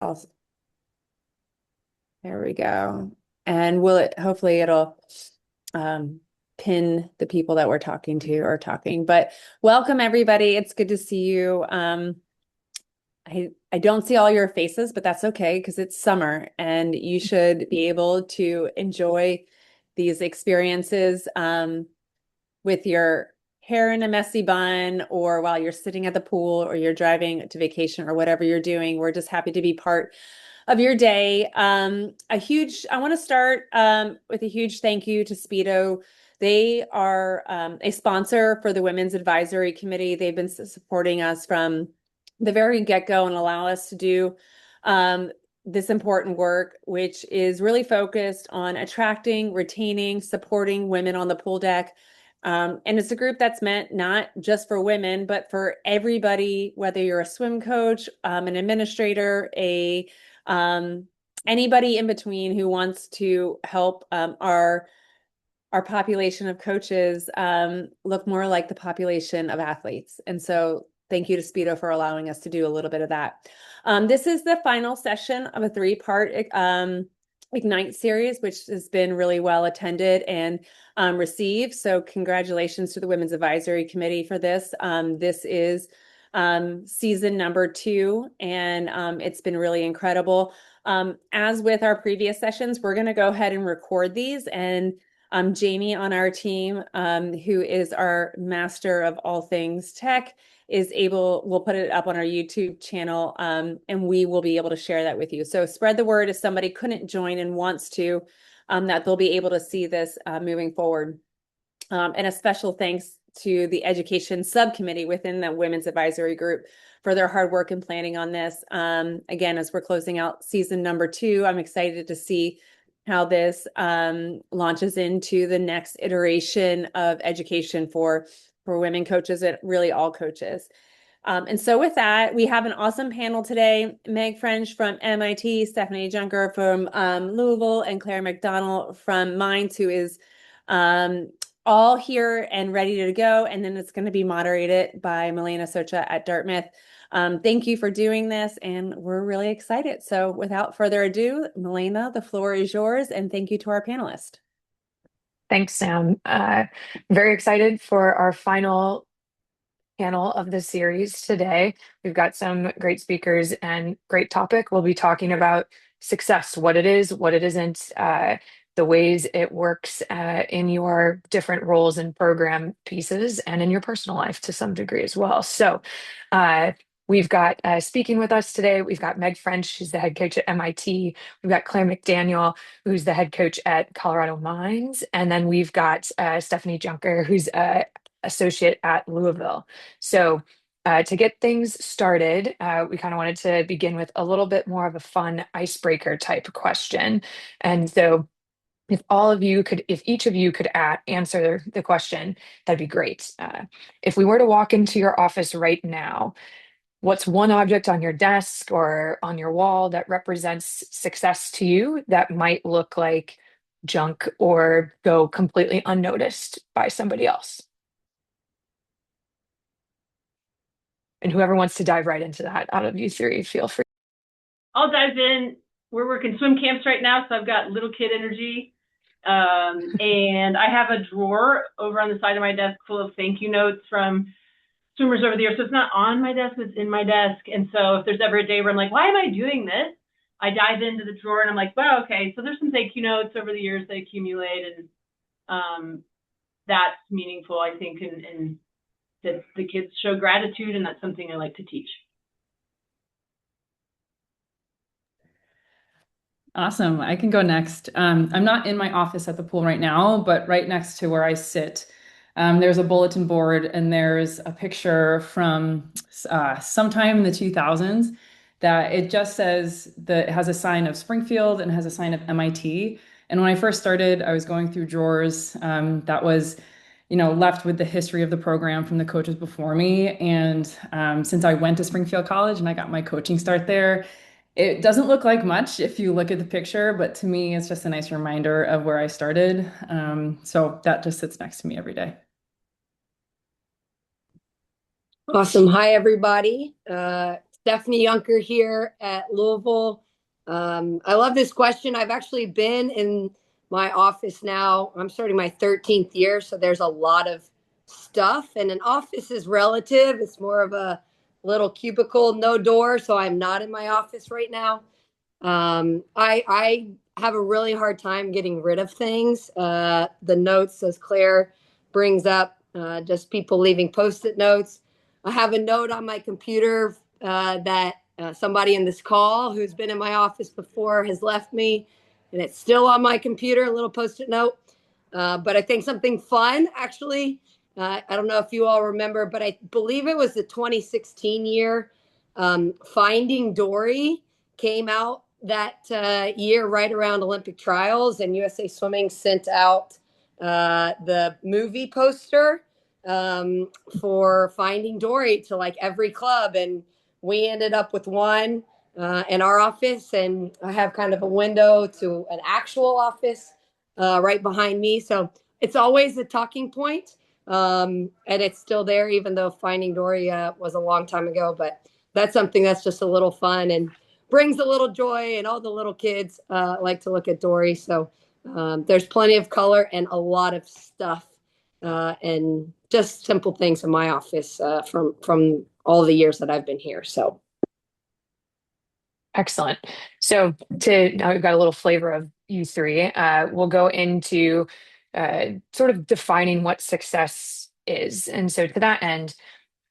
Also, there we go. And hopefully it'll um, pin the people that we're talking to or talking. But welcome everybody. It's good to see you. I don't see all your faces, but that's okay because it's summer and you should be able to enjoy these experiences with your hair in a messy bun or while you're sitting at the pool or you're driving to vacation or whatever you're doing. We're just happy to be part of your day. I want to start with a huge thank you to Speedo. They are a sponsor for the Women's Advisory Committee. They've been supporting us from the very get-go and allow us to do this important work, which is really focused on attracting, retaining, supporting women on the pool deck. And it's a group that's meant not just for women, but for everybody, whether you're a swim coach, an administrator, um, anybody in between who wants to help our population of coaches look more like the population of athletes. And so thank you to Speedo for allowing us to do a little bit of that. This is the final session of a three-part Ignite series, which has been really well attended and received. So congratulations to the Women's Advisory Committee for this. This is season number 2, and it's been really incredible. As with our previous sessions, we're going to go ahead and record these, and Jamie on our team, who is our master of all things tech, we'll put it up on our YouTube channel, and we will be able to share that with you. So spread the word if somebody couldn't join and wants to, that they'll be able to see this moving forward. And a special thanks to the education subcommittee within the Women's Advisory Group for their hard work and planning on this. Again, as we're closing out season number 2, I'm excited to see how this launches into the next iteration of education for women coaches and really all coaches. And so with that, we have an awesome panel today. Meg French from MIT, Stephanie Juncker from Louisville, and Claire McDaniel from Mainz, who is all here and ready to go. And then it's going to be moderated by Milena Socha at Dartmouth. Thank you for doing this, and we're really excited. So without further ado, Milena, the floor is yours, and thank you to our panelists. Thanks, Sam. Very excited for our final panel of the series today. We've got some great speakers and great topic. We'll be talking about success, what it is, what it isn't, the ways it works in your different roles and program pieces and in your personal life to some degree as well. So we've got speaking with us today, we've got Meg French, she's the head coach at MIT. We've got Claire McDaniel, who's the head coach at Colorado Mines. And then we've got Stephanie Juncker, who's associate at Louisville. So to get things started, we kind of wanted to begin with a little bit more of a fun icebreaker type question. And so if each of you could answer the question, that'd be great. If we were to walk into your office right now, what's one object on your desk or on your wall that represents success to you that might look like junk or go completely unnoticed by somebody else? And whoever wants to dive right into that out of you three, feel free. I'll dive in. We're working swim camps right now, so I've got little kid energy. And I have a drawer over on the side of my desk full of thank you notes from swimmers over the years. So it's not on my desk, it's in my desk. And so if there's ever a day where I'm like, why am I doing this? I dive into the drawer and I'm like, wow, okay, so there's some thank you notes over the years that accumulate, and that's meaningful, I think, and that the kids show gratitude, and that's something I like to teach. Awesome. I can go next. I'm not in my office at the pool right now, but right next to where I sit, there's a bulletin board and there's a picture from sometime in the 2000s that it just says that it has a sign of Springfield and has a sign of MIT. And when I first started, I was going through drawers that was, left with the history of the program from the coaches before me. And since I went to Springfield College and I got my coaching start there, it doesn't look like much if you look at the picture, but to me, it's just a nice reminder of where I started. So that just sits next to me every day. Awesome. Hi, everybody. Stephanie Juncker here at Louisville. I love this question. I've actually been in my office now. I'm starting my 13th year, so there's a lot of stuff. And an office is relative. It's more of a little cubicle, no door. So I'm not in my office right now. I have a really hard time getting rid of things. The notes, as Claire brings up, just people leaving post-it notes. I have a note on my computer that somebody in this call who's been in my office before has left me, and it's still on my computer, a little post-it note. But I think something fun, actually. I don't know if you all remember, but I believe it was the 2016 year. Finding Dory came out that year right around Olympic trials, and USA Swimming sent out the movie poster for Finding Dory to like every club, and we ended up with one in our office, and I have kind of a window to an actual office right behind me. So it's always a talking point, and it's still there, even though Finding Dory was a long time ago. But that's something that's just a little fun and brings a little joy, and all the little kids like to look at Dory. So there's plenty of color and a lot of stuff and just simple things in my office from all the years that I've been here. So Excellent. So now we've got a little flavor of you three. We'll go into sort of defining what success is. And so to that end,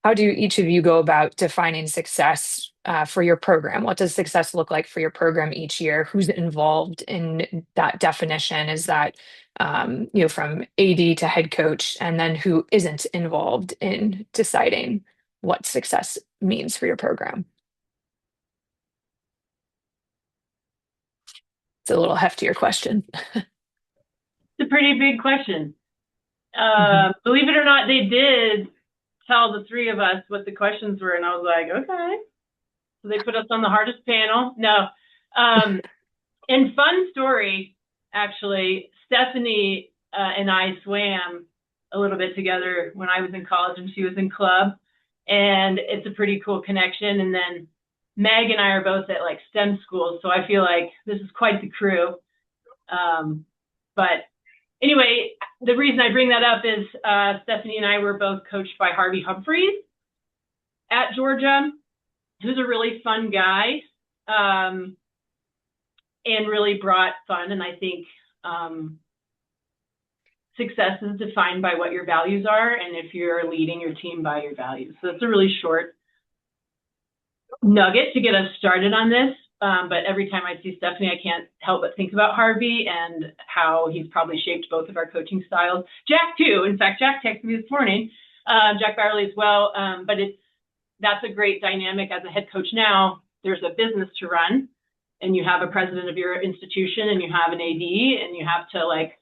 how do each of you go about defining success for your program? What does success look like for your program each year? Who's involved in that definition? Is that from AD to head coach, and then who isn't involved in deciding what success means for your program? It's a little heftier question. It's a pretty big question. Mhm. Believe it or not, they did tell the three of us what the questions were, and I was like, okay. So they put us on the hardest panel. No. And fun story, actually, Stephanie and I swam a little bit together when I was in college and she was in club. And it's a pretty cool connection. And then Meg and I are both at like STEM schools. So I feel like this is quite the crew. But anyway, the reason I bring that up is Stephanie and I were both coached by Harvey Humphreys at Georgia, who's a really fun guy and really brought fun. And I think success is defined by what your values are, and if you're leading your team by your values. So it's a really short nugget to get us started on this. But every time I see Stephanie, I can't help but think about Harvey and how he's probably shaped both of our coaching styles. Jack too. In fact, Jack texted me this morning, Jack Barley as well. But that's a great dynamic as a head coach now. There's a business to run, and you have a president of your institution, and you have an AD, and you have to like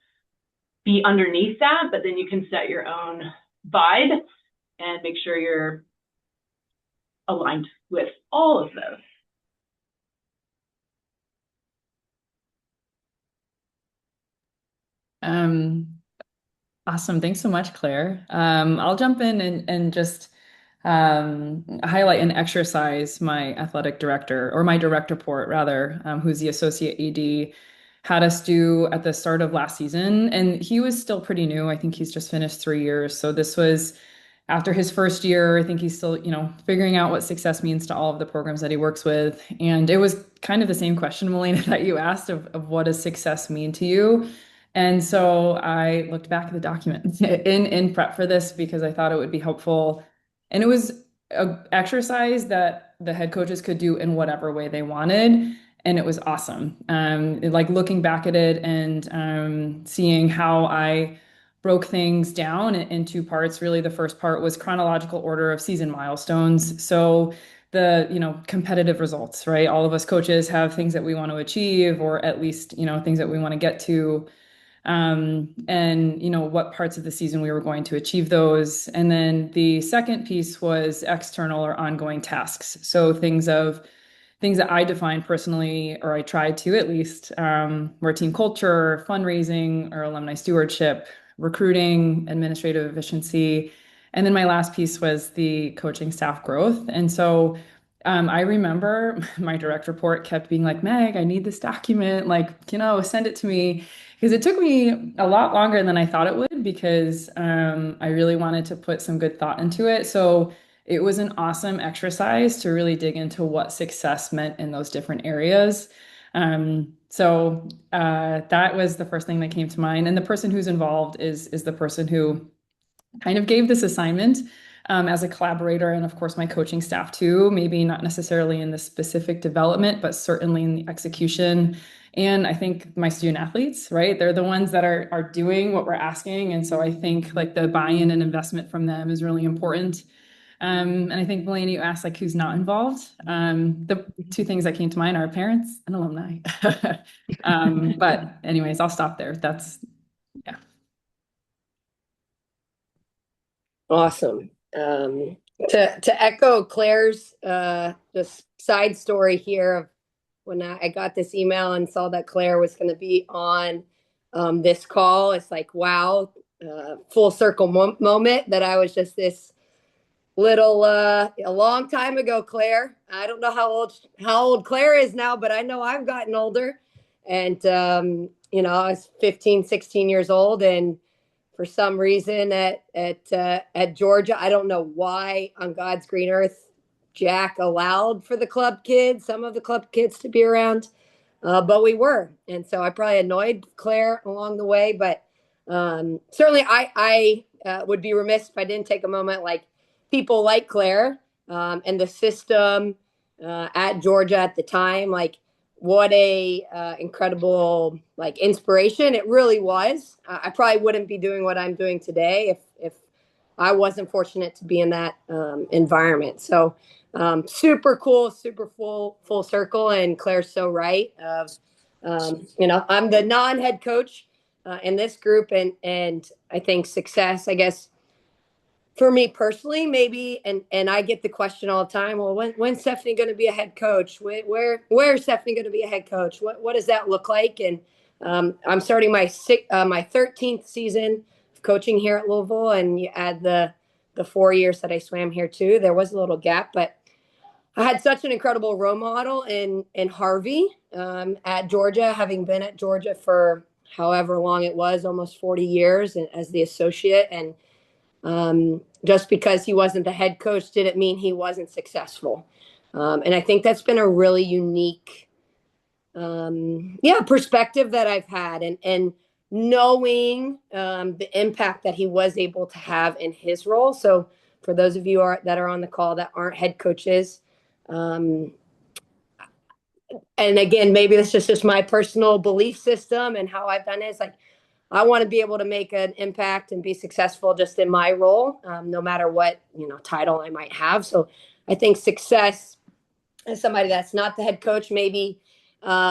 be underneath that, but then you can set your own vibe and make sure you're aligned with all of those. Awesome. Thanks so much, Claire. I'll jump in and just highlight and exercise my athletic director, or my direct report rather, who's the associate AD, had us do at the start of last season. And he was still pretty new. I think he's just finished 3 years. So this was after his first year. I think he's still, figuring out what success means to all of the programs that he works with. And it was kind of the same question, Melina, that you asked of what does success mean to you? And so I looked back at the document in prep for this because I thought it would be helpful. And it was an exercise that the head coaches could do in whatever way they wanted. And it was awesome. Like looking back at it and seeing how I broke things down in two parts. Really, the first part was chronological order of season milestones. So the, competitive results, right? All of us coaches have things that we want to achieve, or at least, things that we want to get to. And what parts of the season we were going to achieve those. And then the second piece was external or ongoing tasks. So things that I defined personally, or I tried to at least, were team culture, fundraising or alumni stewardship, recruiting, administrative efficiency. And then my last piece was the coaching staff growth. And so I remember my direct report kept being like, Meg, I need this document. Like, send it to me. Because it took me a lot longer than I thought it would because I really wanted to put some good thought into it. So it was an awesome exercise to really dig into what success meant in those different areas. That was the first thing that came to mind. And the person who's involved is the person who kind of gave this assignment as a collaborator, and of course my coaching staff too, maybe not necessarily in the specific development, but certainly in the execution. And I think my student athletes, right? They're the ones that are doing what we're asking. And so I think like the buy-in and investment from them is really important. And I think, Melanie, you asked like who's not involved. The two things that came to mind are parents and alumni. But anyways, I'll stop there. Yeah. Awesome. To echo Claire's just side story here of when I got this email and saw that Claire was going to be on this call, it's like, wow, full circle moment that I was just this little a long time ago, Claire. I don't know how old Claire is now, but I know I've gotten older. And I was 15, 16 years old, and for some reason at Georgia, I don't know why on God's green earth Jack allowed for the club kids, some of the club kids to be around, but we were, and so I probably annoyed Claire along the way. But certainly, I would be remiss if I didn't take a moment, like people like Claire and the system at Georgia at the time, like what a incredible like inspiration it really was. I probably wouldn't be doing what I'm doing today if I wasn't fortunate to be in that environment. So super cool, super full circle. And Claire's so right. I'm the non-head coach in this group, and I think success, I guess, for me personally, maybe, and I get the question all the time, well, when's Stephanie going to be a head coach? Where's Stephanie going to be a head coach? What does that look like? And I'm starting my 13th season of coaching here at Louisville, and you add the 4 years that I swam here too. There was a little gap, but I had such an incredible role model in Harvey at Georgia, having been at Georgia for however long it was, almost 40 years, and as the associate. And just because he wasn't the head coach didn't mean he wasn't successful. And I think that's been a really unique, perspective that I've had, and knowing the impact that he was able to have in his role. So for those of you that are on the call that aren't head coaches, and again, maybe this is just my personal belief system and how I've done it. It's like, I want to be able to make an impact and be successful just in my role, no matter what, title I might have. So I think success as somebody that's not the head coach maybe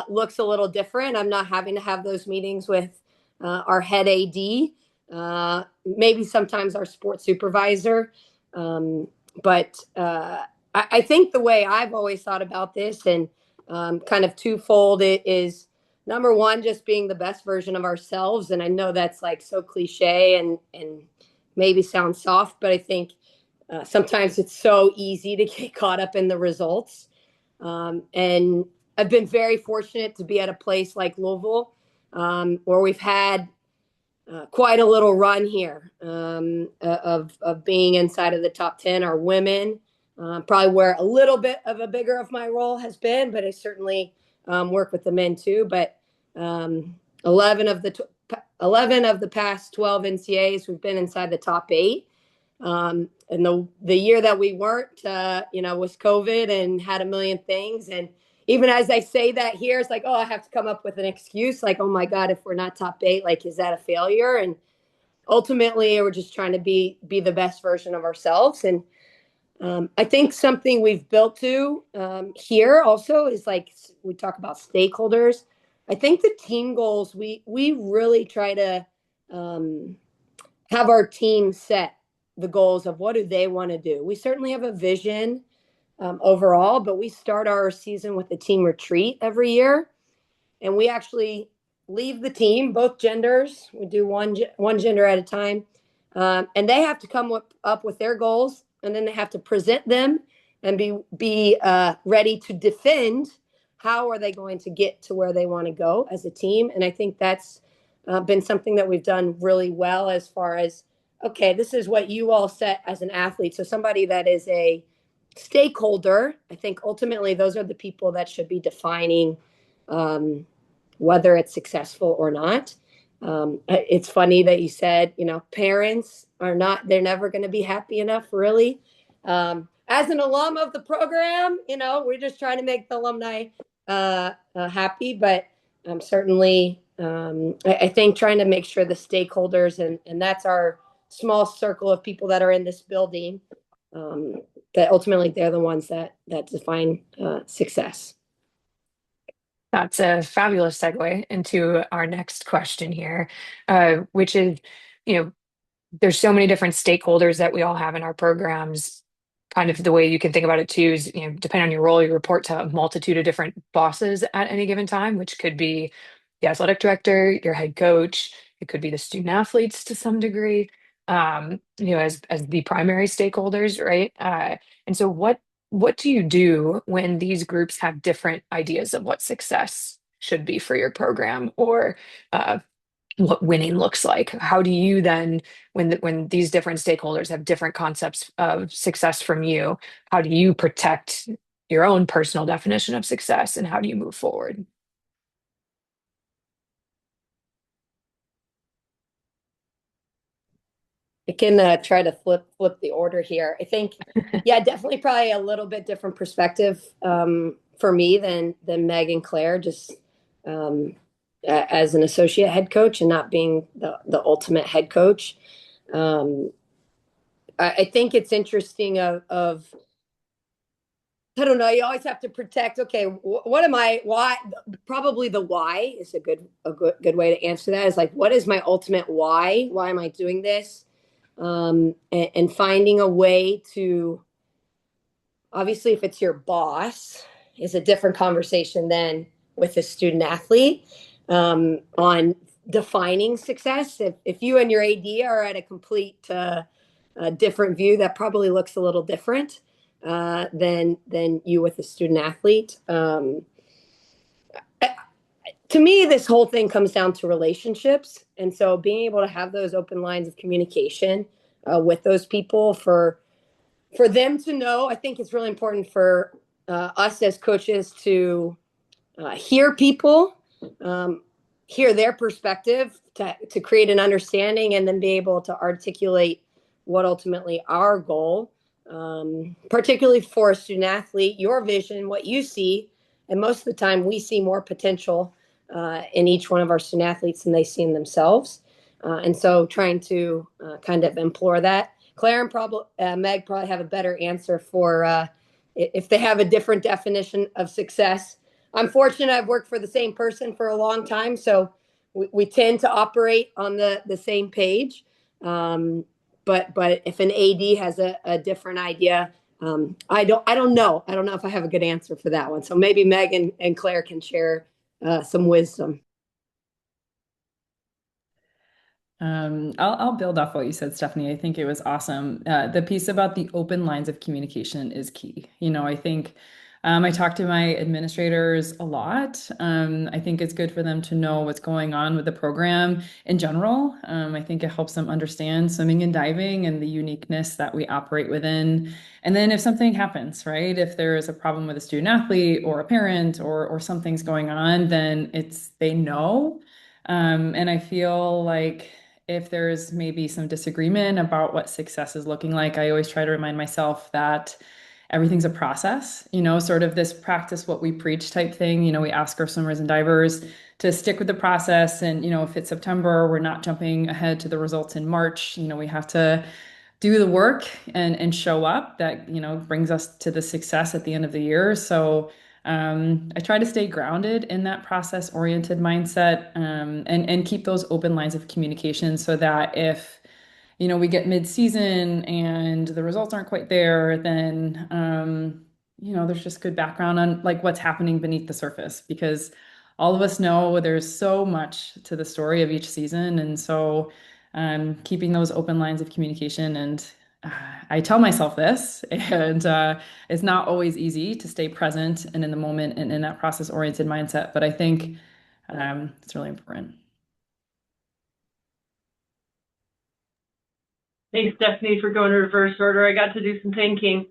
looks a little different. I'm not having to have those meetings with our head AD, maybe sometimes our sports supervisor. But I think the way I've always thought about this, and kind of twofold, it is, number one, just being the best version of ourselves. And I know that's like so cliche and maybe sounds soft, but I think sometimes it's so easy to get caught up in the results. And I've been very fortunate to be at a place like Louisville, where we've had quite a little run here of being inside of the top 10. Our women, probably where a little bit of a bigger of my role has been, but I certainly work with the men too. But 11 of the past 12 NCAAs, we've been inside the top 8. And the year that we weren't, was COVID and had a million things. And even as I say that here, it's like, oh, I have to come up with an excuse. Like, oh my God, if we're not top 8, like, is that a failure? And ultimately, we're just trying to be the best version of ourselves. And I think something we've built to here also is, like, we talk about stakeholders. I think the team goals, we really try to have our team set the goals of what do they want to do. We certainly have a vision overall, but we start our season with a team retreat every year. And we actually leave the team, both genders. We do one gender at a time. And they have to come up with their goals, and then they have to present them and be ready to defend. How are they going to get to where they want to go as a team? And I think that's been something that we've done really well as far as, okay, this is what you all set as an athlete. So somebody that is a stakeholder, I think ultimately those are the people that should be defining whether it's successful or not. It's funny that you said, parents are not, they're never going to be happy enough, really. As an alum of the program, we're just trying to make the alumni happy, but certainly I think trying to make sure the stakeholders, and that's our small circle of people that are in this building, that ultimately they're the ones that define success. That's a fabulous segue into our next question here, which is, there's so many different stakeholders that we all have in our programs. Kind of the way you can think about it too is, depending on your role, you report to a multitude of different bosses at any given time, which could be the athletic director, your head coach, it could be the student athletes to some degree, as the primary stakeholders, right? And so what do you do when these groups have different ideas of what success should be for your program, or what winning looks like? How do you then, when these different stakeholders have different concepts of success from you, how do you protect your own personal definition of success, and how do you move forward? I can try to flip the order here. I think, yeah, definitely probably a little bit different perspective for me than Meg and Claire, just as an associate head coach and not being the ultimate head coach. I think it's interesting of I don't know. You always have to protect. Okay, what am I? Why? Probably the why is a good way to answer that. Is like, what is my ultimate why? Why am I doing this? And finding a way to. Obviously, if it's your boss, is a different conversation than with a student athlete on defining success. If you and your AD are at a complete different view, that probably looks a little different than you with a student athlete. To me, this whole thing comes down to relationships. And so being able to have those open lines of communication with those people for them to know, I think it's really important for us as coaches to hear people, hear their perspective, to create an understanding, and then be able to articulate what ultimately our goal, particularly for a student athlete, your vision, what you see. And most of the time we see more potential in each one of our student athletes than they see in themselves. And so trying to kind of implore that. Claire and Meg probably have a better answer for if they have a different definition of success. I'm fortunate I've worked for the same person for a long time, so we tend to operate on the same page. But if an AD has a different idea, I don't know. I don't know if I have a good answer for that one. So maybe Meg and Claire can share some wisdom. I'll build off what you said, Stephanie. I think it was awesome. The piece about the open lines of communication is key. I think I talk to my administrators a lot. I think it's good for them to know what's going on with the program in general. I think it helps them understand swimming and diving and the uniqueness that we operate within. And then if something happens, right, if there is a problem with a student athlete or a parent or something's going on, then they know. And I feel like if there's maybe some disagreement about what success is looking like, I always try to remind myself that everything's a process, sort of this practice what we preach type thing. We ask our swimmers and divers to stick with the process. And, if it's September, we're not jumping ahead to the results in March. We have to do the work and show up. That, brings us to the success at the end of the year. So I try to stay grounded in that process-oriented mindset, and keep those open lines of communication so that if, we get mid-season and the results aren't quite there, then, there's just good background on like what's happening beneath the surface, because all of us know there's so much to the story of each season. And so keeping those open lines of communication and I tell myself this, and it's not always easy to stay present and in the moment and in that process-oriented mindset, but I think it's really important. Thanks, Stephanie, for going to reverse order. I got to do some thinking.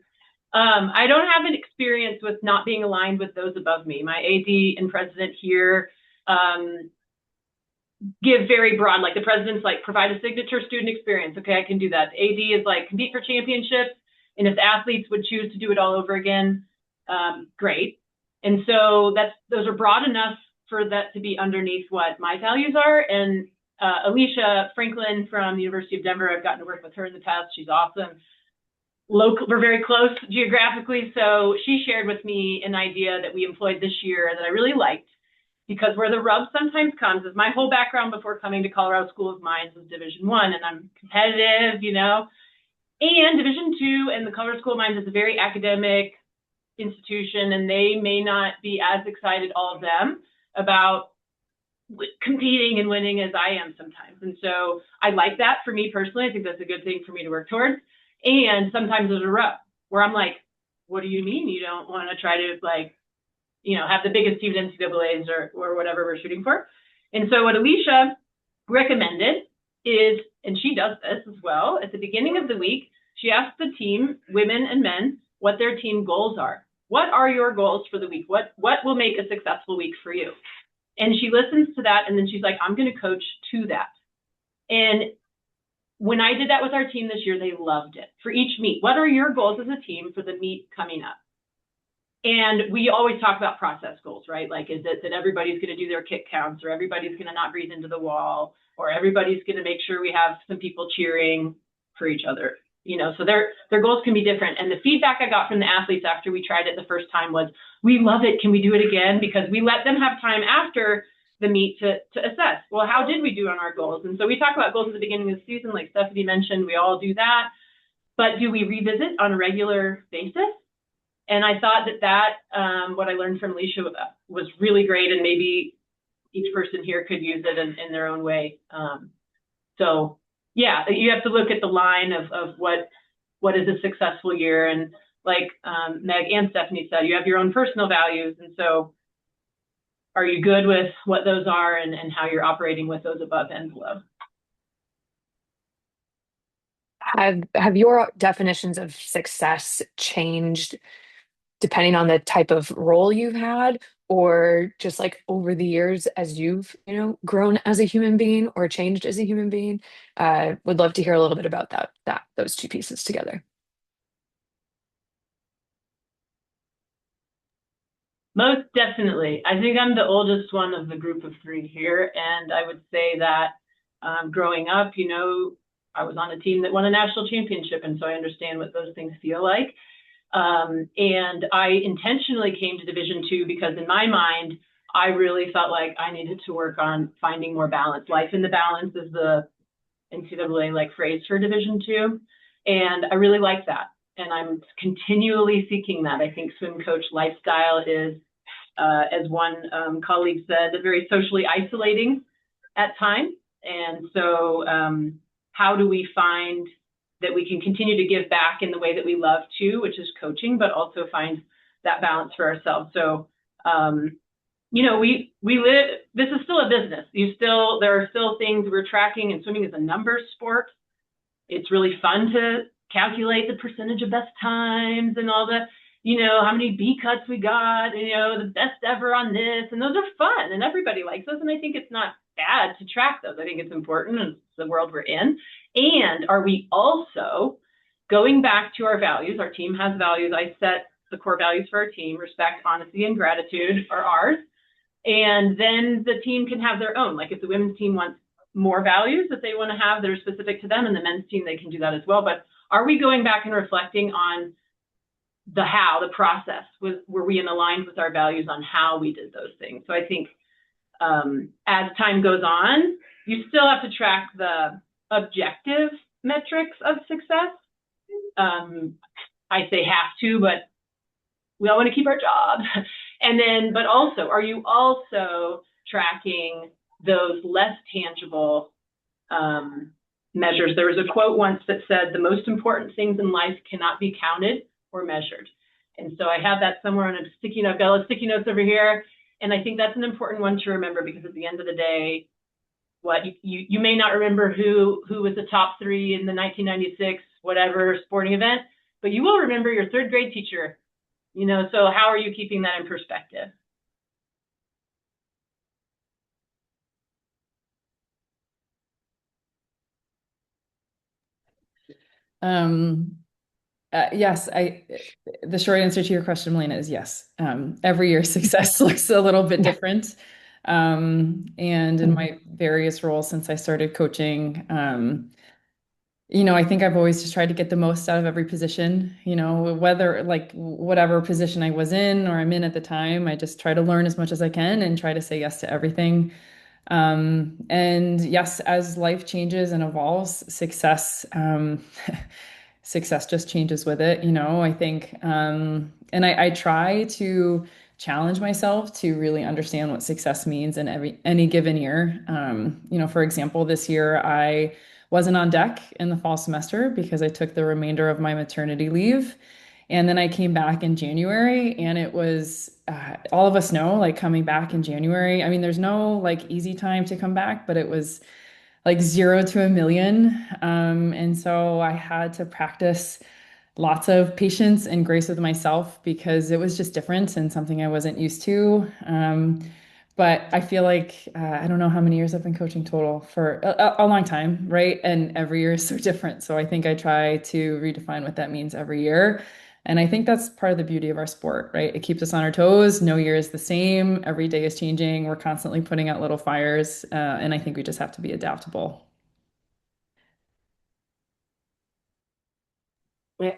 I don't have an experience with not being aligned with those above me. My AD and president here give very broad, like the president's like, provide a signature student experience. Okay, I can do that. AD is like, compete for championships. And if the athletes would choose to do it all over again, great. And so those are broad enough for that to be underneath what my values are. And Alicia Franklin from the University of Denver, I've gotten to work with her in the past. She's awesome. Local, we're very close geographically. So she shared with me an idea that we employed this year that I really liked, because where the rub sometimes comes is my whole background before coming to Colorado School of Mines was Division I, and I'm competitive, and Division II and the Colorado School of Mines is a very academic institution, and they may not be as excited, all of them, about competing and winning as I am sometimes. And so I like that for me personally. I think that's a good thing for me to work towards. And sometimes there's a rub where I'm like, what do you mean you don't want to try to have the biggest team in NCAAs or whatever we're shooting for? And so what Alicia recommended is, and she does this as well, at the beginning of the week, she asks the team, women and men, what their team goals are. What are your goals for the week? What will make a successful week for you? And she listens to that, and then she's like, I'm going to coach to that. And when I did that with our team this year, they loved it. For each meet, what are your goals as a team for the meet coming up? And we always talk about process goals, right? Like, is it that everybody's going to do their kick counts, or everybody's going to not breathe into the wall, or everybody's going to make sure we have some people cheering for each other? So their goals can be different. And the feedback I got from the athletes after we tried it the first time was, we love it. Can we do it again? Because we let them have time after the meet to assess, well, how did we do on our goals? And so we talk about goals at the beginning of the season, like Stephanie mentioned, we all do that. But do we revisit on a regular basis? And I thought that what I learned from Alicia was really great, and maybe each person here could use it in their own way. So yeah, you have to look at the line of what is a successful year. And like Meg and Stephanie said, you have your own personal values. And so are you good with what those are and how you're operating with those above and below? Have your definitions of success changed depending on the type of role you've had, or just like over the years as you've, grown as a human being or changed as a human being? Would love to hear a little bit about those two pieces together. Most definitely. I think I'm the oldest one of the group of three here. And I would say that growing up, I was on a team that won a national championship. And so I understand what those things feel like. And I intentionally came to Division II because in my mind, I really felt like I needed to work on finding more balance. Life in the balance is the NCAA phrase for Division II. And I really like that. And I'm continually seeking that. I think swim coach lifestyle is, as one colleague said, very socially isolating at times. And so how do we find that we can continue to give back in the way that we love to, which is coaching, but also find that balance for ourselves? So, we live, this is still a business. There are still things we're tracking, and swimming is a numbers sport. It's really fun to calculate the percentage of best times and all the, how many B cuts we got, the best ever on this. And those are fun and everybody likes those. And I think it's not bad to track those. I think it's important in the world we're in. And are we also going back to our values? Our team has values. I set the core values for our team: respect, honesty, and gratitude are ours. And then the team can have their own. Like if the women's team wants more values that they want to have that are specific to them, and the men's team, they can do that as well. But are we going back and reflecting on the process? Were we in aligned with our values on how we did those things? So I think as time goes on, you still have to track the objective metrics of success. I say have to, but we all want to keep our job. And then, but also, are you also tracking those less tangible measures. There was a quote once that said, the most important things in life cannot be counted or measured. And so I have that somewhere on a sticky note. I've got a little sticky notes over here. And I think that's an important one to remember, because at the end of the day, what you may not remember who was the top 3 in the 1996 whatever sporting event, but you will remember your 3rd grade teacher. So how are you keeping that in perspective? Yes, the short answer to your question, Melina, is yes. Every year success looks a little bit different. And in my various roles since I started coaching, I think I've always just tried to get the most out of every position, whether like whatever position I was in or I'm in at the time, I just try to learn as much as I can and try to say yes to everything. And yes, as life changes and evolves, success just changes with it, I think, and I try to challenge myself to really understand what success means in any given year. For example, this year I wasn't on deck in the fall semester because I took the remainder of my maternity leave. And then I came back in January, and it was all of us know, like coming back in January. I mean, there's no like easy time to come back, but it was like 0 to a million. And so I had to practice lots of patience and grace with myself because it was just different and something I wasn't used to. But I feel like I don't know how many years I've been coaching total, for a long time, right? And every year is so different. So I think I try to redefine what that means every year. And I think that's part of the beauty of our sport, right? It keeps us on our toes. No year is the same. Every day is changing. We're constantly putting out little fires. And I think we just have to be adaptable.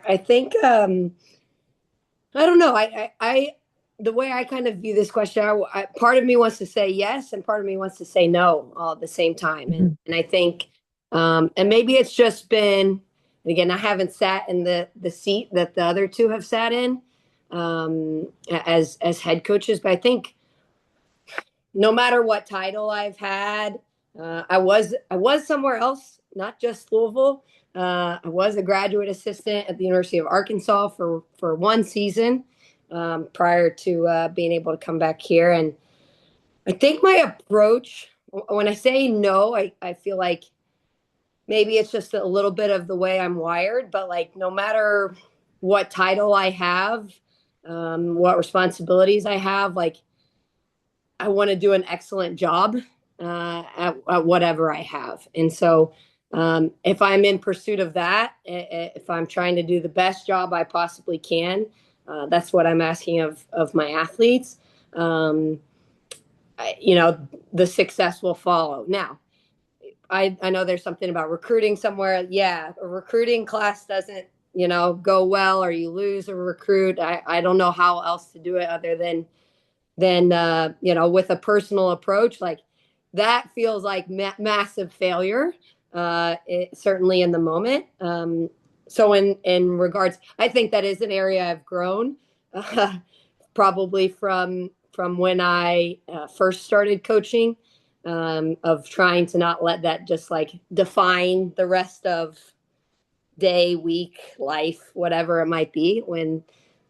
I think I don't know. The way I kind of view this question, part of me wants to say yes, and part of me wants to say no all at the same time. And I think, and maybe it's just been, and again, I haven't sat in the seat that the other two have sat in as head coaches, but I think no matter what title I've had, I was somewhere else, not just Louisville. I was a graduate assistant at the University of Arkansas for 1 season prior to being able to come back here. And I think my approach, when I say no, I feel like maybe it's just a little bit of the way I'm wired, but like no matter what title I have, what responsibilities I have, like I want to do an excellent job at whatever I have. And so if I'm in pursuit of that, if I'm trying to do the best job I possibly can, that's what I'm asking of my athletes. The success will follow. Now, I know there's something about recruiting somewhere. Yeah, a recruiting class doesn't, go well, or you lose a recruit. I don't know how else to do it other than with a personal approach. Like that feels like massive failure, certainly in the moment. So in regards, I think that is an area I've grown probably from when I first started coaching, of trying to not let that just like define the rest of day, week, life, whatever it might be, when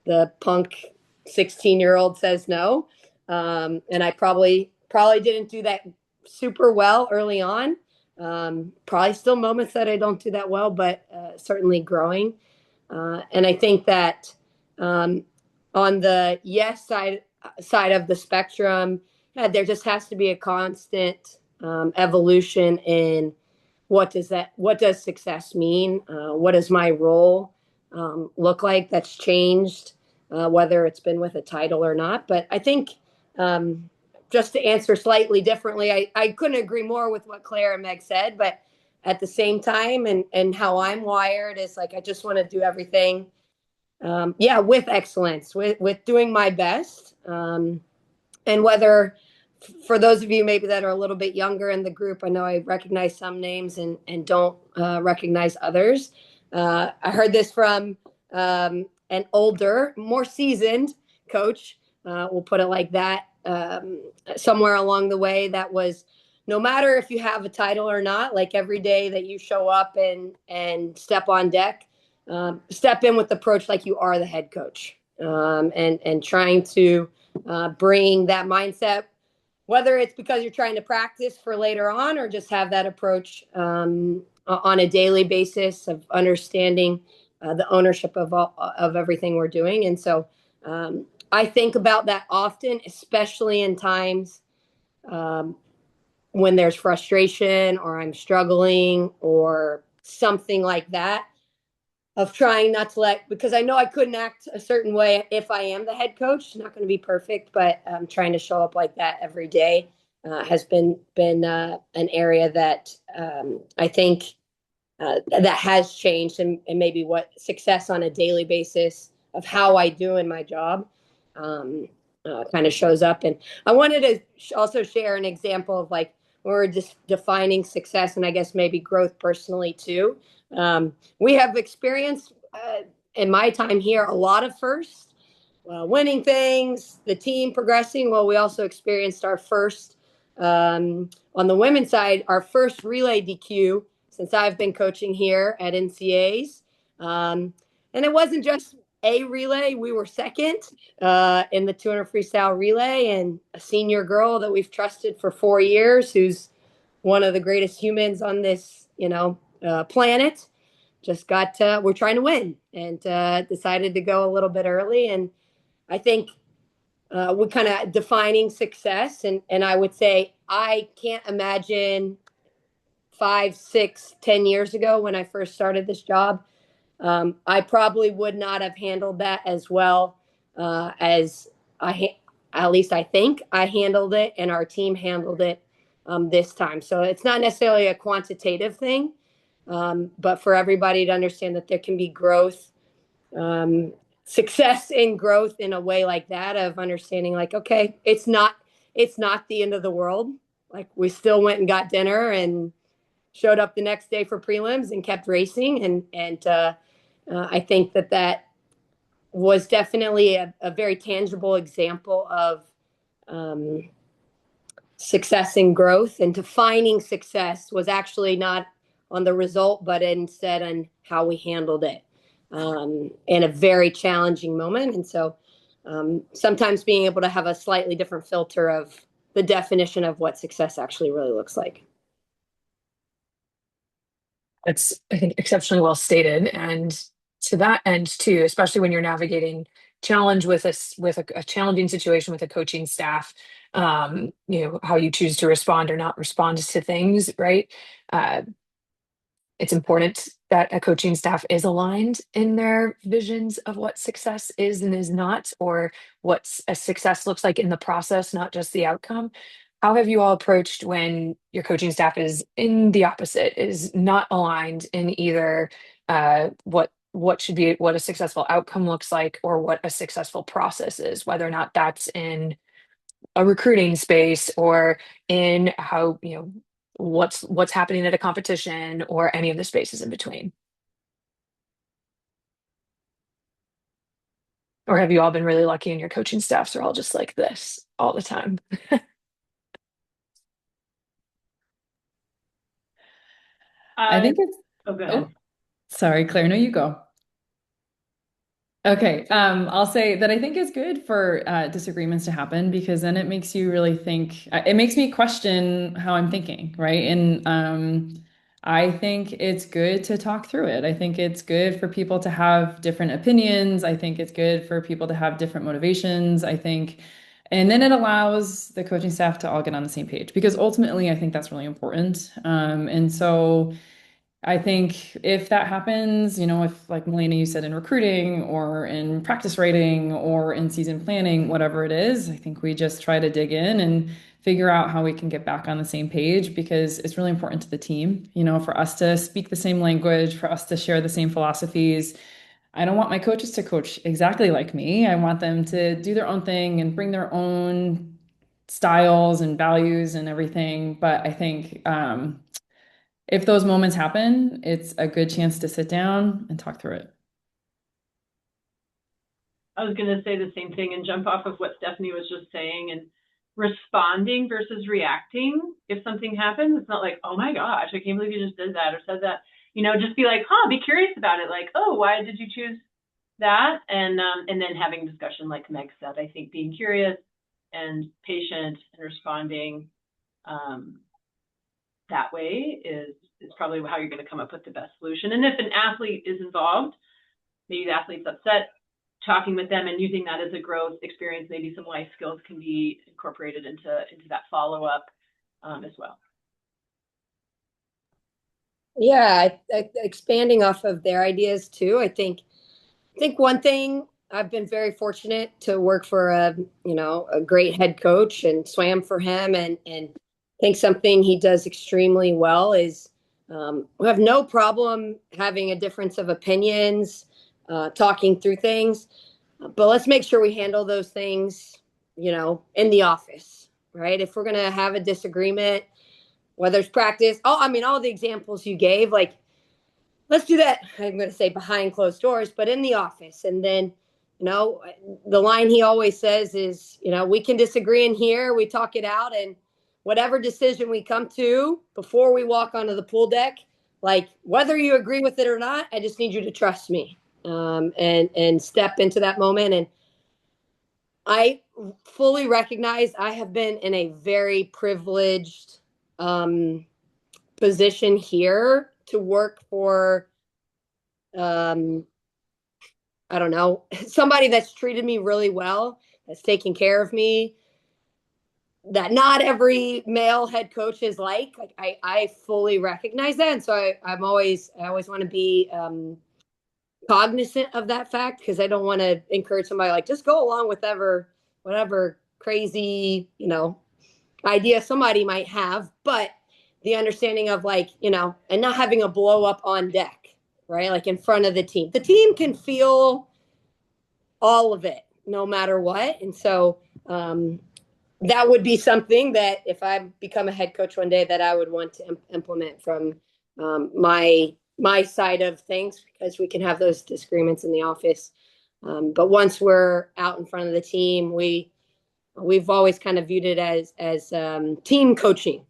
the punk 16-year-old says no. And I probably didn't do that super well early on. Probably still moments that I don't do that well, but certainly growing. And I think that on the yes side of the spectrum, there just has to be a constant evolution in what does success mean? What does my role look like? That's changed, whether it's been with a title or not. But I think just to answer slightly differently, I couldn't agree more with what Claire and Meg said, but at the same time, and how I'm wired is like, I just want to do everything, with excellence, with doing my best. And whether, for those of you maybe that are a little bit younger in the group, I know I recognize some names and don't recognize others. I heard this from an older, more seasoned coach, we'll put it like that, somewhere along the way, that was no matter if you have a title or not, like every day that you show up and step on deck, step in with the approach like you are the head coach, and trying to bring that mindset, whether it's because you're trying to practice for later on or just have that approach on a daily basis of understanding the ownership of everything we're doing. And so I think about that often, especially in times when there's frustration or I'm struggling or something like that, of trying not to because I know I couldn't act a certain way if I am the head coach. Not going to be perfect, but trying to show up like that every day has been an area that I think that has changed, and maybe what success on a daily basis of how I do in my job kind of shows up. And I wanted to also share an example of like when we're just defining success, and I guess maybe growth personally too. We have experienced in my time here a lot of firsts, winning things, the team progressing. Well, we also experienced our first on the women's side, our first relay DQ since I've been coaching here at NCAs. And it wasn't just a relay. We were second in the 200 freestyle relay, and a senior girl that we've trusted for 4 years, who's one of the greatest humans on this, planet, just we're trying to win and decided to go a little bit early. And I think we're kind of defining success. And I would say I can't imagine 5, 6, 10 years ago when I first started this job, I probably would not have handled that as well as at least I think I handled it and our team handled it this time. So it's not necessarily a quantitative thing, but for everybody to understand that there can be growth, success in growth in a way like that, of understanding like, okay, it's not the end of the world. Like we still went and got dinner and showed up the next day for prelims and kept racing. And I think that was definitely a very tangible example of success and growth. And defining success was actually not on the result, but instead on how we handled it in a very challenging moment. And so sometimes being able to have a slightly different filter of the definition of what success actually really looks like. That's, I think, exceptionally well stated. And to that end, too, especially when you're navigating challenge with a challenging situation with a coaching staff, how you choose to respond or not respond to things, right? It's important that a coaching staff is aligned in their visions of what success is and is not, or what a success looks like in the process, not just the outcome. How have you all approached when your coaching staff is in the opposite, is not aligned in either what a successful outcome looks like, or what a successful process is, whether or not that's in a recruiting space or in how, what's happening at a competition or any of the spaces in between? Or have you all been really lucky and your coaching staffs are all just like this all the time? I think it's, go ahead. Sorry, Claire, no, you go. Okay, I'll say that I think it's good for disagreements to happen, because then it makes you really think. It makes me question how I'm thinking, right? And I think it's good to talk through it. I think it's good for people to have different opinions. I think it's good for people to have different motivations. I think, and then it allows the coaching staff to all get on the same page, because ultimately I think that's really important. And so I think if that happens, if, like Melina, you said, in recruiting or in practice writing or in season planning, whatever it is, I think we just try to dig in and figure out how we can get back on the same page, because it's really important to the team, for us to speak the same language, for us to share the same philosophies. I don't want my coaches to coach exactly like me. I want them to do their own thing and bring their own styles and values and everything. But I think, if those moments happen, it's a good chance to sit down and talk through it. I was going to say the same thing and jump off of what Stephanie was just saying. And responding versus reacting if something happens. It's not like, oh my gosh, I can't believe you just did that or said that. Just be like, be curious about it. Like, oh, why did you choose that? And then having discussion like Meg said. I think being curious and patient and responding that way is probably how you're going to come up with the best solution. And if an athlete is involved, maybe the athlete's upset, talking with them and using that as a growth experience, maybe some life skills can be incorporated into that follow-up as well. Yeah, expanding off of their ideas too. I think one thing, I've been very fortunate to work for a great head coach and swam for him, and I think something he does extremely well is we have no problem having a difference of opinions, talking through things, but let's make sure we handle those things, in the office, right? If we're going to have a disagreement, whether it's practice, all the examples you gave, like, let's do that. I'm going to say behind closed doors, but in the office. And then, the line he always says is, we can disagree in here. We talk it out, and whatever decision we come to before we walk onto the pool deck, like, whether you agree with it or not, I just need you to trust me, and step into that moment. And I fully recognize I have been in a very privileged position here to work for, I don't know, somebody that's treated me really well, that's taken care of me, that not every male head coach is like. I fully recognize that. And so I always want to be cognizant of that fact, because I don't want to encourage somebody like, just go along with whatever crazy, idea somebody might have. But the understanding of, like, and not having a blow up on deck, right? Like, in front of the team. The team can feel all of it, no matter what. And so that would be something that if I become a head coach one day, that I would want to implement from my side of things, because we can have those disagreements in the office. But once we're out in front of the team, we've always kind of viewed it as team coaching,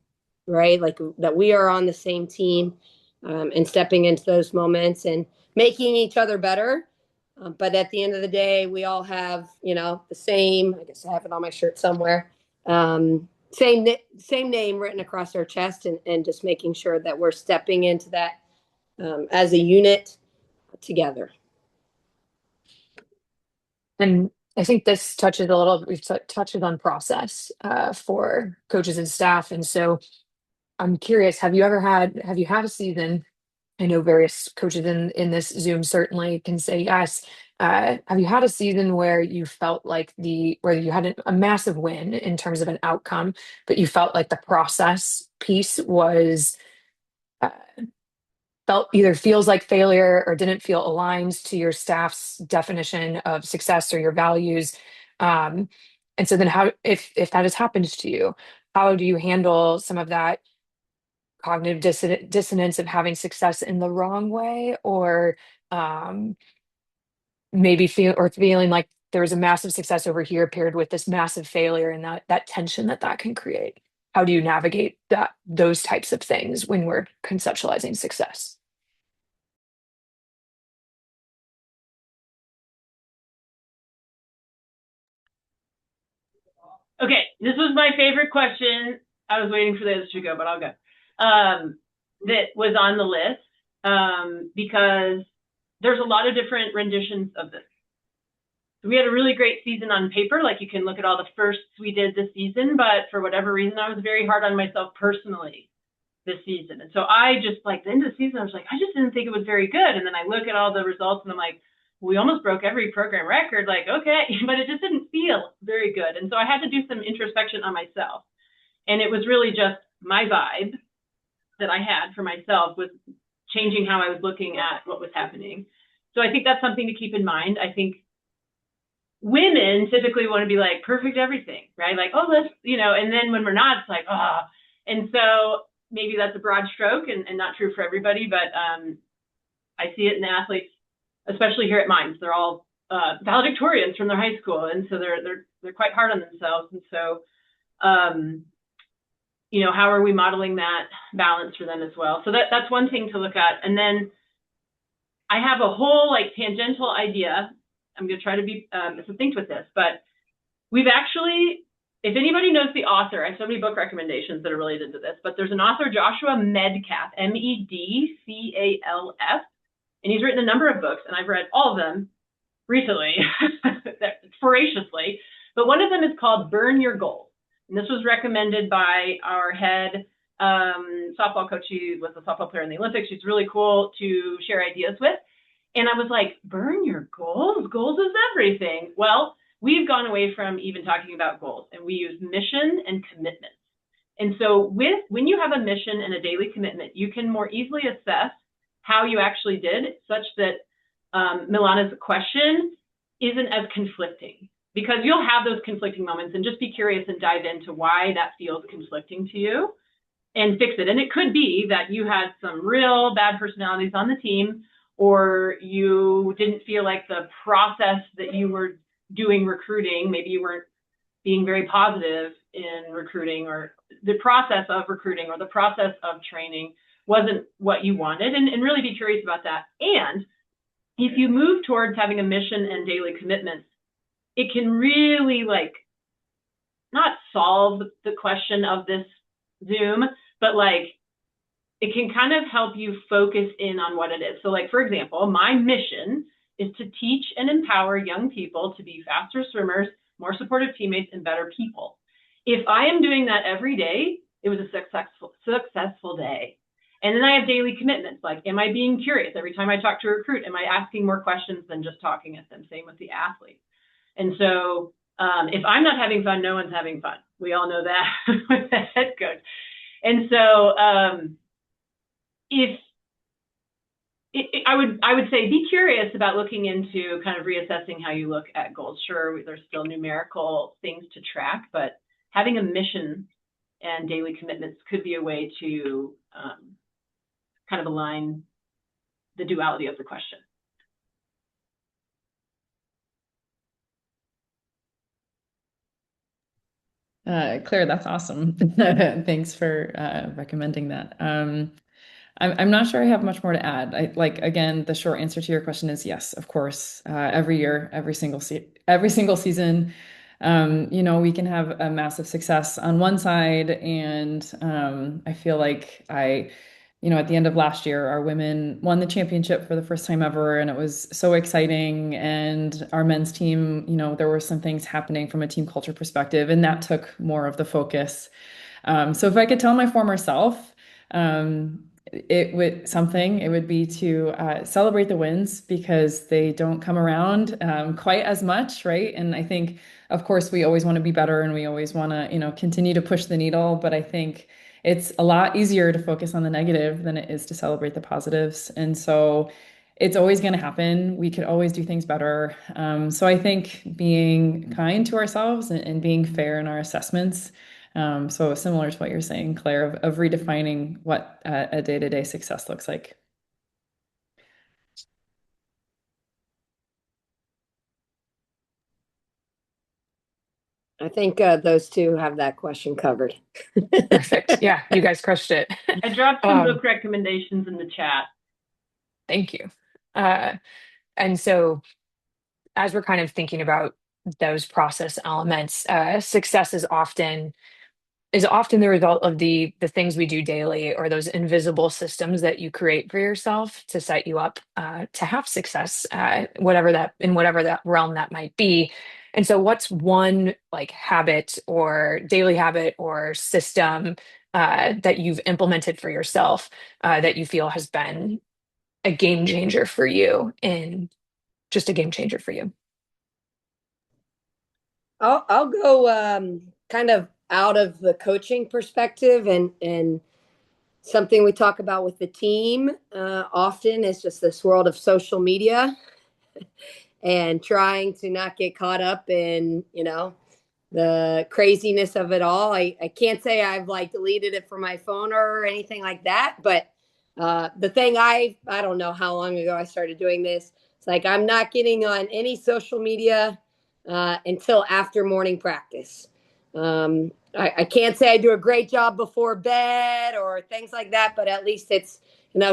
right? Like, that we are on the same team, and stepping into those moments and making each other better. But at the end of the day, we all have, the same, I guess I have it on my shirt somewhere, same name written across our chest, and just making sure that we're stepping into that as a unit together. And I think this touches we've touched on process for coaches and staff. And so I'm curious, have you had a season? I know various coaches in this Zoom certainly can say yes. Have you had a season where you felt like where you had a massive win in terms of an outcome, but you felt like the process piece was feels like failure, or didn't feel aligned to your staff's definition of success or your values? And so then if that has happened to you, how do you handle some of that cognitive dissonance of having success in the wrong way, or maybe feeling like there was a massive success over here paired with this massive failure, and that tension that can create? How do you navigate those types of things when we're conceptualizing success? Okay, this was my favorite question. I was waiting for the others to go, but I'll go. That was on the list because there's a lot of different renditions of this. We had a really great season on paper. Like, you can look at all the firsts we did this season, but for whatever reason, I was very hard on myself personally this season. And so I just, like, the end of the season, I was like, I just didn't think it was very good. And then I look at all the results and I'm like, we almost broke every program record. Like, okay, but it just didn't feel very good. And so I had to do some introspection on myself. And it was really just my vibe that I had for myself was changing how I was looking at what was happening. So I think that's something to keep in mind. I think women typically want to be like perfect everything, right? Like, oh, let's, and then when we're not, it's like, ah. And so maybe that's a broad stroke and not true for everybody, but I see it in the athletes, especially here at Mines. They're all valedictorians from their high school. And so they're quite hard on themselves. And so how are we modeling that balance for them as well? So that's one thing to look at. And then I have a whole like tangential idea. I'm going to try to be succinct with this, but we've actually, if anybody knows the author, I have so many book recommendations that are related to this, but there's an author, Joshua Medcalf, Medcalf, and he's written a number of books, and I've read all of them recently, voraciously, but one of them is called Burn Your Goals. And this was recommended by our head softball coach. She was a softball player in the Olympics. She's really cool to share ideas with. And I was like, burn your goals? Goals is everything. Well, we've gone away from even talking about goals, and we use mission and commitment. And so when you have a mission and a daily commitment, you can more easily assess how you actually did, such that Milana's question isn't as conflicting, because you'll have those conflicting moments, and just be curious and dive into why that feels conflicting to you and fix it. And it could be that you had some real bad personalities on the team, or you didn't feel like the process that you were doing recruiting, maybe you weren't being very positive in recruiting, or the process of recruiting or the process of training wasn't what you wanted, and really be curious about that. And if you move towards having a mission and daily commitments, it can really like not solve the question of this Zoom, but like it can kind of help you focus in on what it is. So like, for example, my mission is to teach and empower young people to be faster swimmers, more supportive teammates, and better people. If I am doing that every day, it was a successful day. And then I have daily commitments, like, am I being curious? Every time I talk to a recruit, am I asking more questions than just talking at them? Same with the athlete. And so if I'm not having fun, no one's having fun. We all know that with the head coach. And so I would say be curious about looking into kind of reassessing how you look at goals. Sure, there's still numerical things to track, but having a mission and daily commitments could be a way to kind of align the duality of the question. Claire, that's awesome. Thanks for recommending that. I'm not sure I have much more to add. Again, the short answer to your question is yes, of course. Every year, every single season, we can have a massive success on one side, and I feel like at the end of last year, our women won the championship for the first time ever, and it was so exciting. And our men's team, there were some things happening from a team culture perspective, and that took more of the focus. So if I could tell my former self, it would be to celebrate the wins, because they don't come around quite as much, right? And I think, of course, we always want to be better, and we always want to, continue to push the needle. But I think it's a lot easier to focus on the negative than it is to celebrate the positives. And so it's always going to happen. We could always do things better. So I think being kind to ourselves and being fair in our assessments. So similar to what you're saying, Claire, of redefining what a day-to-day success looks like. I think those two have that question covered. Perfect. Yeah, you guys crushed it. I dropped some book recommendations in the chat. Thank you. And so as we're kind of thinking about those process elements, success is often the result of the things we do daily, or those invisible systems that you create for yourself to set you up to have success, whatever that realm that might be. And so what's one like habit or daily habit or system that you've implemented for yourself that you feel has been a game changer for you, just a game changer for you? I'll go kind of out of the coaching perspective, and something we talk about with the team often is just this world of social media and trying to not get caught up in, the craziness of it all. I can't say I've like deleted it from my phone or anything like that, but the thing I don't know how long ago I started doing this. It's like I'm not getting on any social media until after morning practice. I can't say I do a great job before bed or things like that, but at least it's,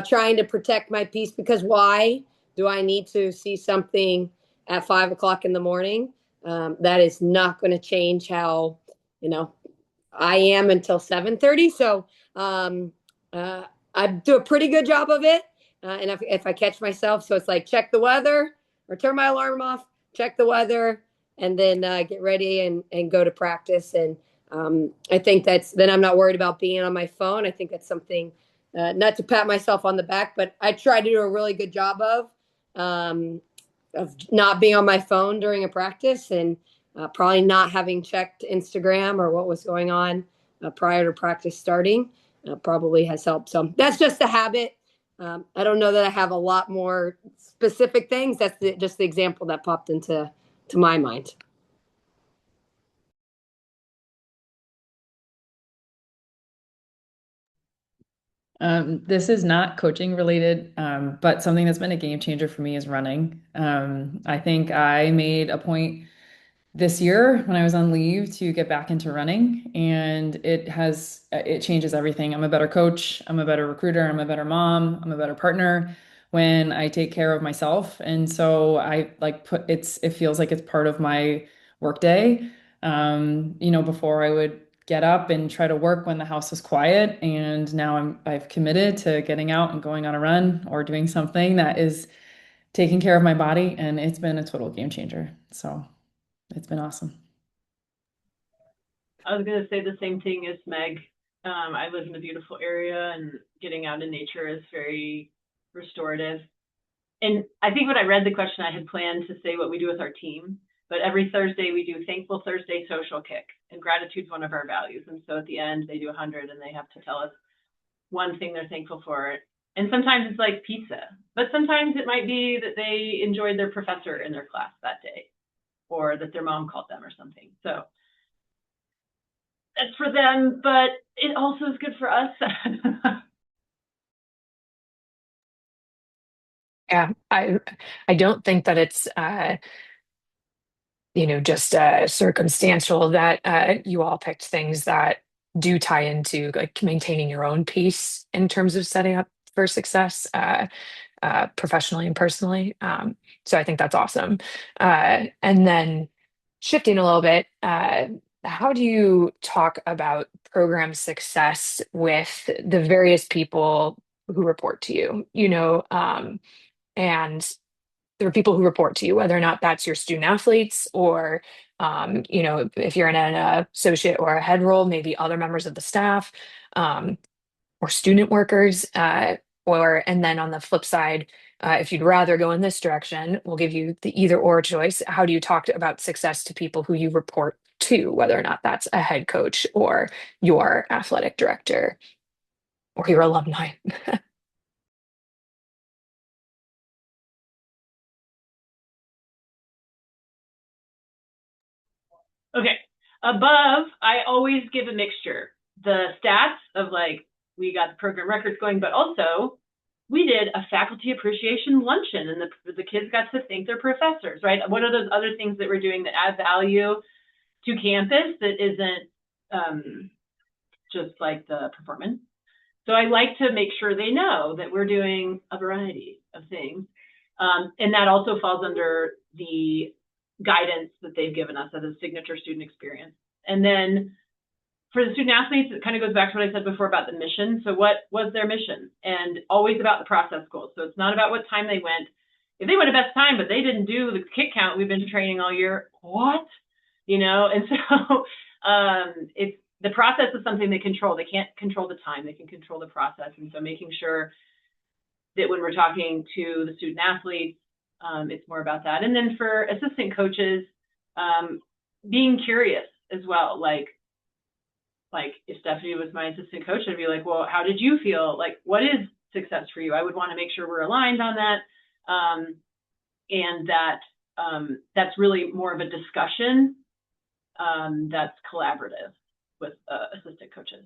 trying to protect my peace, because why do I need to see something at 5 o'clock in the morning? That is not going to change how, I am until 7:30. So um, uh, I do a pretty good job of it. And if I catch myself, so it's like check the weather or turn my alarm off, check the weather, and then get ready and go to practice. And I think then I'm not worried about being on my phone. I think that's something, not to pat myself on the back, but I try to do a really good job of not being on my phone during a practice, and probably not having checked Instagram or what was going on prior to practice starting probably has helped. So that's just a habit. I don't know that I have a lot more specific things. That's just the example that popped into my mind. This is not coaching related, but something that's been a game changer for me is running. I think I made a point this year when I was on leave to get back into running, and it changes everything. I'm a better coach, I'm a better recruiter, I'm a better mom, I'm a better partner when I take care of myself. And so I like it feels like it's part of my workday. Before I would get up and try to work when the house was quiet, and now I've committed to getting out and going on a run or doing something that is taking care of my body, and it's been a total game changer. So it's been awesome. I was going to say the same thing as Meg. I live in a beautiful area, and getting out in nature is very restorative. And I think when I read the question, I had planned to say what we do with our team. But every Thursday we do Thankful Thursday social kick, and gratitude's one of our values. And so at the end they do 100, and they have to tell us one thing they're thankful for. And sometimes it's like pizza, but sometimes it might be that they enjoyed their professor in their class that day, or that their mom called them or something. So that's for them, but it also is good for us. Yeah, I don't think that it's just circumstantial that you all picked things that do tie into like maintaining your own peace in terms of setting up for success professionally and personally. So I think that's awesome. And then shifting a little bit, how do you talk about program success with the various people who report to you? And there are people who report to you, whether or not that's your student athletes or, if you're in an associate or a head role, maybe other members of the staff, um, or student workers. And then on the flip side, if you'd rather go in this direction, we'll give you the either or choice. How do you talk about success to people who you report to, whether or not that's a head coach or your athletic director or your alumni? Okay. Above, I always give a mixture. The stats of like, we got the program records going, but also we did a faculty appreciation luncheon, and the kids got to thank their professors, right? What are those other things that we're doing that add value to campus that isn't just like the performance? So I like to make sure they know that we're doing a variety of things. And that also falls under the guidance that they've given us as a signature student experience. And then for the student athletes, it kind of goes back to what I said before about the mission. So what was their mission? And always about the process goals. So it's not about what time they went. If they went a best time, but they didn't do the kick count we've been training all year, what? And so it's the process is something they control. They can't control the time. They can control the process. And so making sure that when we're talking to the student athletes, it's more about that. And then for assistant coaches, being curious as well. Like if Stephanie was my assistant coach, I'd be like, well, how did you feel? Like, what is success for you? I would want to make sure we're aligned on that. And that that's really more of a discussion that's collaborative with assistant coaches.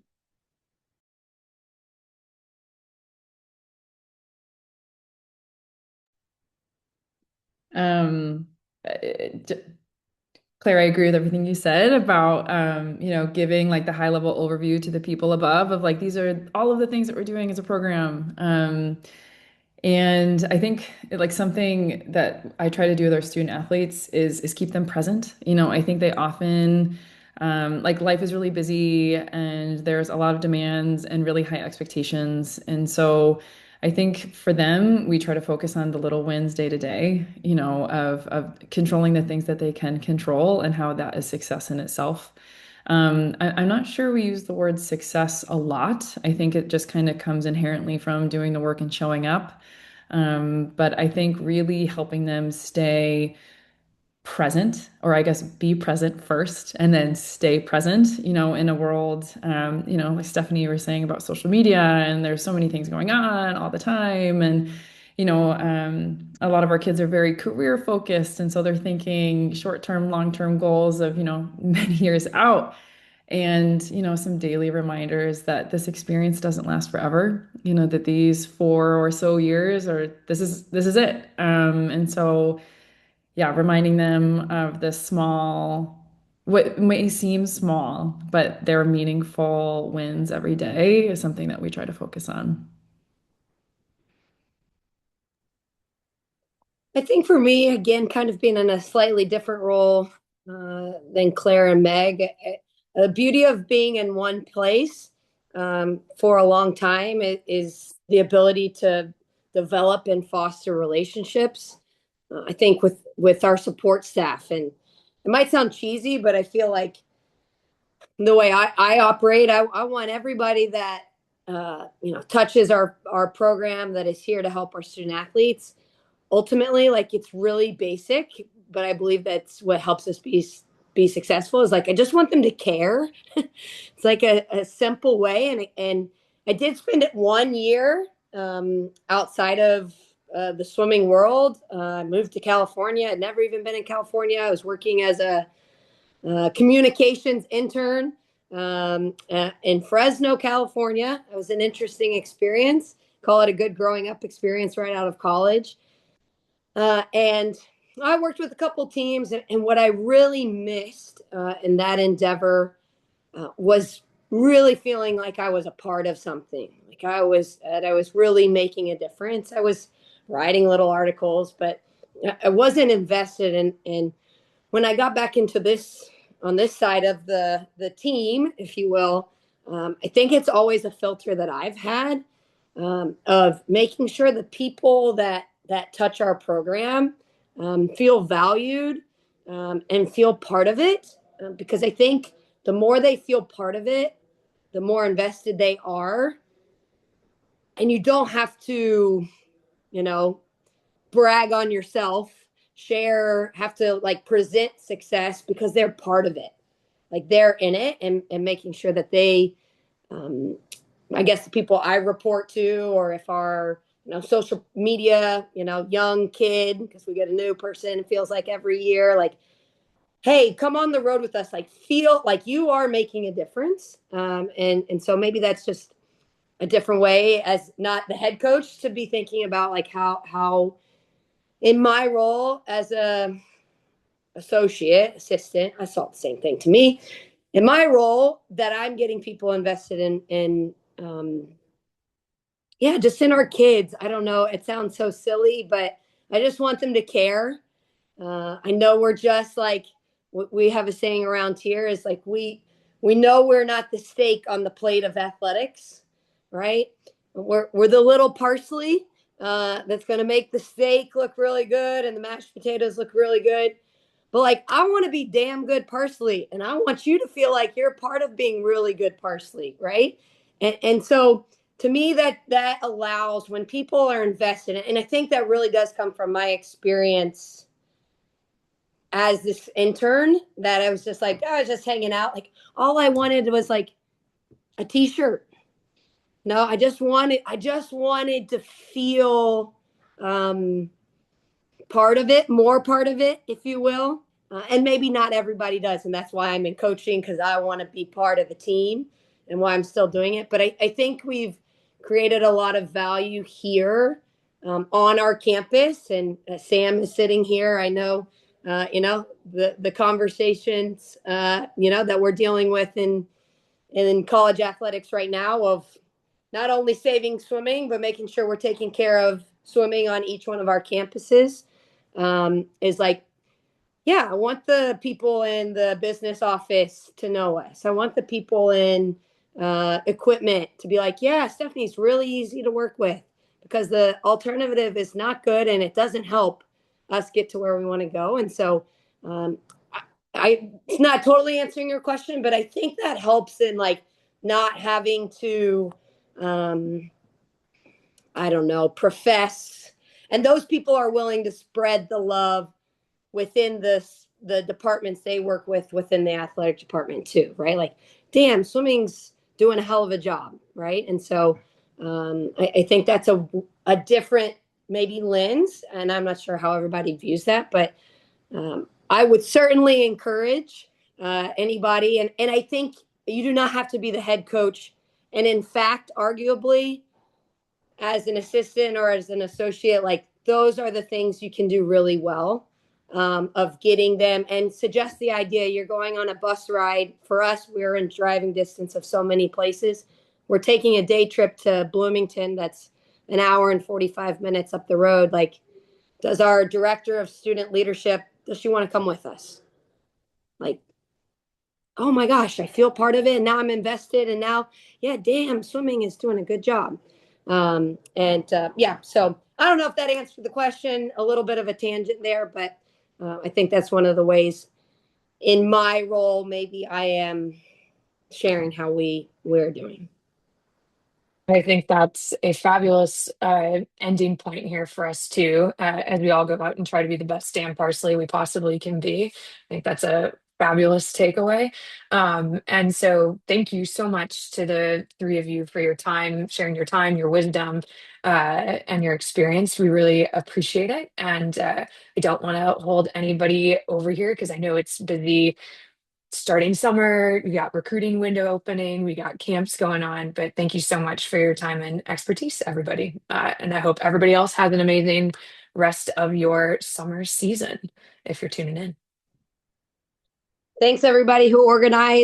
Um, Claire, I agree with everything you said about, giving like the high level overview to the people above of like, these are all of the things that we're doing as a program. And I think like something that I try to do with our student athletes is keep them present. I think they often like life is really busy and there's a lot of demands and really high expectations. And so I think for them, we try to focus on the little wins day to day, of controlling the things that they can control and how that is success in itself. I'm not sure we use the word success a lot. I think it just kind of comes inherently from doing the work and showing up. But I think really helping them stay present, or I guess be present first and then stay present, in a world, like Stephanie, you were saying about social media, and there's so many things going on all the time. And, a lot of our kids are very career focused. And so they're thinking short-term, long-term goals of, many years out. And, some daily reminders that this experience doesn't last forever, that these 4 or so years are, this is it. And so, yeah, reminding them of the small, what may seem small, but they're meaningful wins every day is something that we try to focus on. I think for me, again, kind of being in a slightly different role than Claire and Meg, the beauty of being in one place for a long time is the ability to develop and foster relationships. I think with our support staff, and it might sound cheesy, but I feel like the way I operate, I want everybody that touches our program, that is here to help our student athletes. Ultimately, like, it's really basic, but I believe that's what helps us be successful, is like, I just want them to care. It's like a simple way. And I did spend it 1 year outside of the swimming world. I moved to California. I'd never even been in California. I was working as a communications intern in Fresno, California. It was an interesting experience. Call it a good growing up experience right out of college. And I worked with a couple teams, and what I really missed in that endeavor was really feeling like I was a part of something. Like I was really making a difference. I was writing little articles, but I wasn't invested in. And when I got back into this, on this side of the team, if you will, I think it's always a filter that I've had of making sure the people that touch our program feel valued and feel part of it. Because I think the more they feel part of it, the more invested they are. And you don't have to, brag on yourself, have to like present success, because they're part of it. Like, they're in it, and making sure that they, I guess the people I report to, or if our, social media, young kid, because we get a new person, it feels like every year, like, hey, come on the road with us, like, feel like you are making a difference. And so maybe that's just a different way, as not the head coach, to be thinking about like how in my role as a assistant, I saw the same thing to me. In my role, that I'm getting people invested in yeah, just in our kids. I don't know, it sounds so silly, but I just want them to care. I know we're just like, we have a saying around here is like, we know we're not the steak on the plate of athletics, right? We're the little parsley that's going to make the steak look really good and the mashed potatoes look really good. But like, I want to be damn good parsley, and I want you to feel like you're part of being really good parsley, right? And so to me, that allows, when people are invested, and I think that really does come from my experience as this intern, that I was just like, I was just hanging out. Like, all I wanted was like a t-shirt. No, I just wanted to feel part of it, more part of it, if you will. And maybe not everybody does. And that's why I'm in coaching, because I want to be part of the team, and why I'm still doing it. But I think we've created a lot of value here on our campus. And Sam is sitting here. I know the conversations, that we're dealing with in college athletics right now of not only saving swimming, but making sure we're taking care of swimming on each one of our campuses, is like, yeah, I want the people in the business office to know us. I want the people in equipment to be like, yeah, Stephanie's really easy to work with, because the alternative is not good and it doesn't help us get to where we want to go. And so, um, it's not totally answering your question, but I think that helps in like not having to, I don't know, profess. And those people are willing to spread the love within the departments they work with within the athletic department too, right? Like, damn, swimming's doing a hell of a job, right? And so I think that's a different maybe lens, and I'm not sure how everybody views that, but I would certainly encourage anybody, and I think you do not have to be the head coach. And in fact, arguably, as an assistant or as an associate, like those are the things you can do really well, of getting them and suggest the idea. You're going on a bus ride. For us, we're in driving distance of so many places. We're taking a day trip to Bloomington. That's an hour and 45 minutes up the road. Like, does our director of student leadership, does she want to come with us? Like, oh my gosh, I feel part of it. And now I'm invested. And now, yeah, damn, swimming is doing a good job. So I don't know if that answered the question, a little bit of a tangent there, but I think that's one of the ways in my role, maybe I am sharing how we're doing. I think that's a fabulous ending point here for us too, as we all go out and try to be the best Dan Parsley we possibly can be. I think that's a fabulous takeaway. And so thank you so much to the three of you for your time, sharing your time, your wisdom, and your experience. We really appreciate it. And I don't want to hold anybody over here because I know it's busy starting summer, we got recruiting window opening, we got camps going on. But thank you so much for your time and expertise, everybody. And I hope everybody else has an amazing rest of your summer season if you're tuning in. Thanks, everybody who organized.